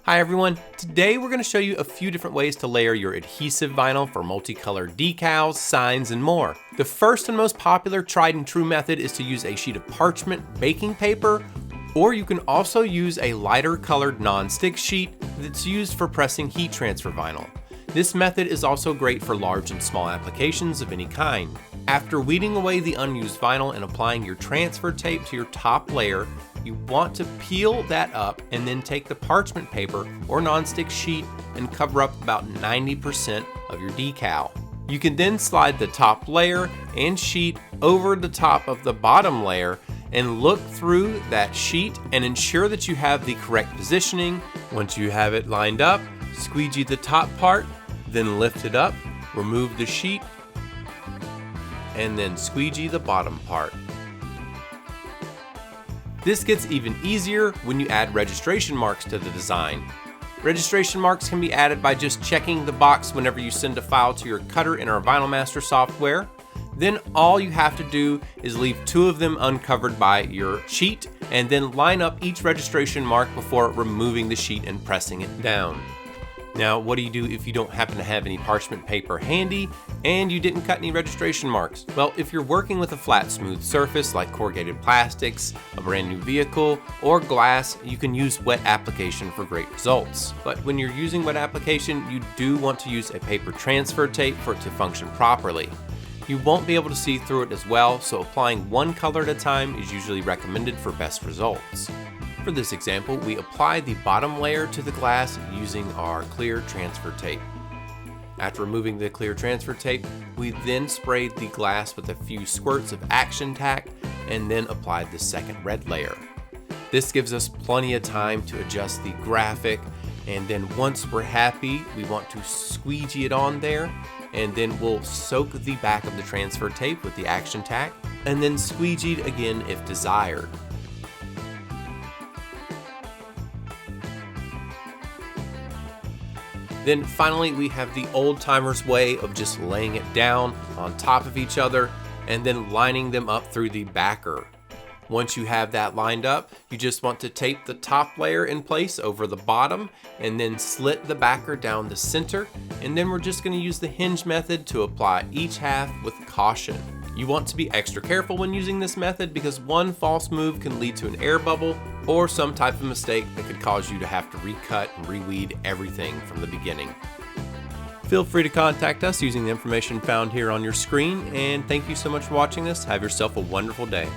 Hi everyone, today we're going to show you a few different ways to layer your adhesive vinyl for multicolored decals, signs, and more. The first and most popular tried and true method is to use a sheet of parchment baking paper, or you can also use a lighter colored non-stick sheet that's used for pressing heat transfer vinyl. This method is also great for large and small applications of any kind. After weeding away the unused vinyl and applying your transfer tape to your top layer, you want to peel that up and then take the parchment paper or non-stick sheet and cover up about 90% of your decal. You can then slide the top layer and sheet over the top of the bottom layer and look through that sheet and ensure that you have the correct positioning. Once you have it lined up, squeegee the top part, then lift it up, remove the sheet, and then squeegee the bottom part. This gets even easier when you add registration marks to the design. Registration marks can be added by just checking the box whenever you send a file to your cutter in our Vinyl Master software. Then all you have to do is leave 2 of them uncovered by your sheet and then line up each registration mark before removing the sheet and pressing it down. Now, what do you do if you don't happen to have any parchment paper handy and you didn't cut any registration marks? Well, if you're working with a flat, smooth surface like corrugated plastics, a brand new vehicle, or glass, you can use wet application for great results. But when you're using wet application, you do want to use a paper transfer tape for it to function properly. You won't be able to see through it as well, so applying one color at a time is usually recommended for best results. For this example, we applied the bottom layer to the glass using our clear transfer tape. After removing the clear transfer tape, we then sprayed the glass with a few squirts of action tack and then applied the second red layer. This gives us plenty of time to adjust the graphic, and then once we're happy, we want to squeegee it on there, and then we'll soak the back of the transfer tape with the action tack and then squeegee it again if desired. Then finally, we have the old-timers way of just laying it down on top of each other and then lining them up through the backer. Once you have that lined up, you just want to tape the top layer in place over the bottom and then slit the backer down the center, and then we're just going to use the hinge method to apply each half with caution. You want to be extra careful when using this method because one false move can lead to an air bubble or some type of mistake that could cause you to have to recut and reweed everything from the beginning. Feel free to contact us using the information found here on your screen, and thank you so much for watching this. Have yourself a wonderful day.